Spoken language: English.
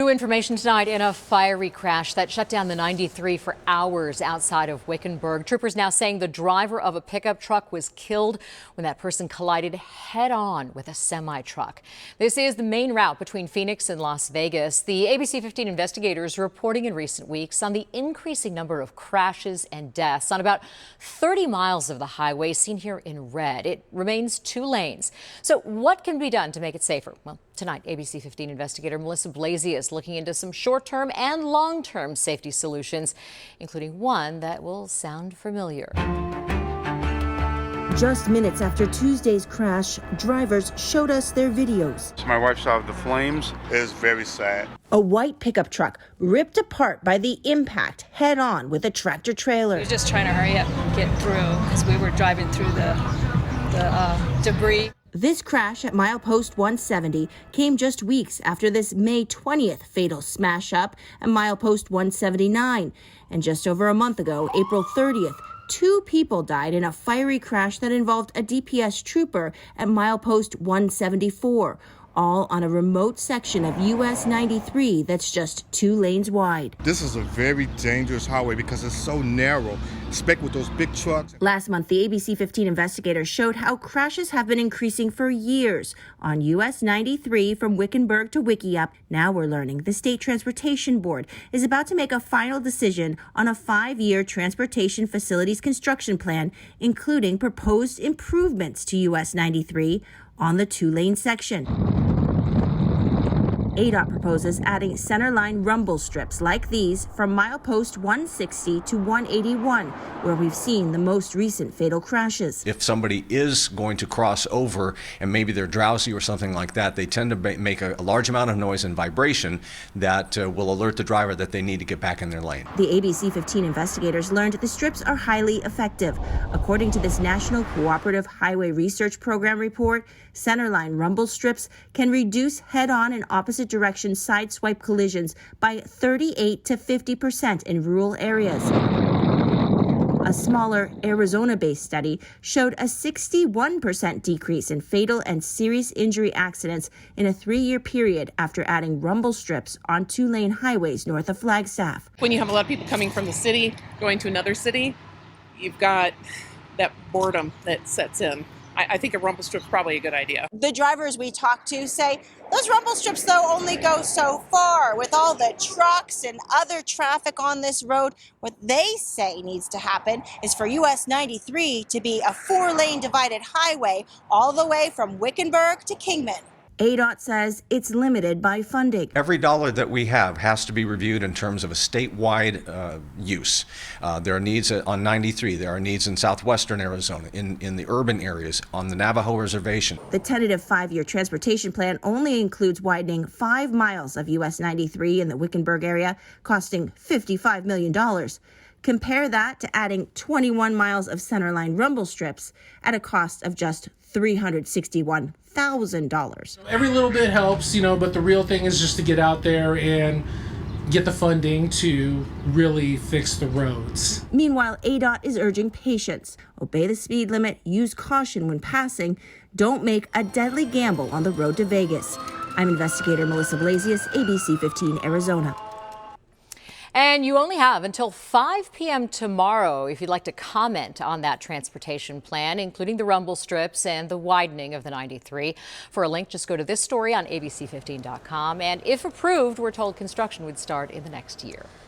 New information tonight in a fiery crash that shut down the 93 for hours outside of Wickenburg. Troopers now saying the driver of a pickup truck was killed when that person collided head on with a semi-truck. This is the main route between Phoenix and Las Vegas. The ABC 15 investigators reporting in recent weeks on the increasing number of crashes and deaths on about 30 miles of the highway seen here in red. It remains 2 lanes. So what can be done to make it safer? Well, tonight, ABC 15 investigator Melissa Blasey is looking into some short-term and long-term safety solutions, including one that will sound familiar. Just minutes after Tuesday's crash, drivers showed us their videos. My wife saw the flames. It is very sad. A white pickup truck ripped apart by the impact head-on with a tractor trailer. We were just trying to hurry up and get through because we were driving through the debris. This crash at milepost 170 came just weeks after this May 20th fatal smash-up at milepost 179. And just over a month ago, April 30th, 2 people died in a fiery crash that involved a DPS trooper at milepost 174, all on a remote section of US 93 that's just 2 lanes wide. This is a very dangerous highway because it's so narrow, especially with those big trucks. Last month, the ABC 15 investigators showed how crashes have been increasing for years on US 93 from Wickenburg to Wickiup. Now we're learning the State Transportation Board is about to make a final decision on a 5-year transportation facilities construction plan, including proposed improvements to US 93 on the 2-lane section. ADOT proposes adding centerline rumble strips like these from milepost 160 to 181, where we've seen the most recent fatal crashes. If somebody is going to cross over and maybe they're drowsy or something like that, they tend to make a large amount of noise and vibration that will alert the driver that they need to get back in their lane. The ABC 15 investigators learned the strips are highly effective. According to this National Cooperative Highway Research Program report, centerline rumble strips can reduce head-on and opposite direction side swipe collisions by 38 to 50% in rural areas. A smaller Arizona-based study showed a 61% decrease in fatal and serious injury accidents in a 3-year period after adding rumble strips on 2-lane highways north of Flagstaff. When you have a lot of people coming from the city, going to another city, you've got that boredom that sets in. I think a rumble strip's probably a good idea. The drivers we talk to say those rumble strips, though, only go so far with all the trucks and other traffic on this road. What they say needs to happen is for US 93 to be a 4-lane divided highway all the way from Wickenburg to Kingman. ADOT says it's limited by funding. Every dollar that we have has to be reviewed in terms of a statewide use. There are needs on 93. There are needs in southwestern Arizona, in the urban areas, on the Navajo Reservation. The tentative 5-year transportation plan only includes widening 5 miles of US 93 in the Wickenburg area, costing $55 million. Compare that to adding 21 miles of centerline rumble strips at a cost of just $361,000. Every little bit helps, but the real thing is just to get out there and get the funding to really fix the roads. Meanwhile, ADOT is urging patience. Obey the speed limit, use caution when passing, don't make a deadly gamble on the road to Vegas. I'm investigator Melissa Blasey, ABC 15 Arizona. And you only have until 5 p.m. tomorrow if you'd like to comment on that transportation plan, including the rumble strips and the widening of the 93. For a link, just go to this story on abc15.com. And if approved, we're told construction would start in the next year.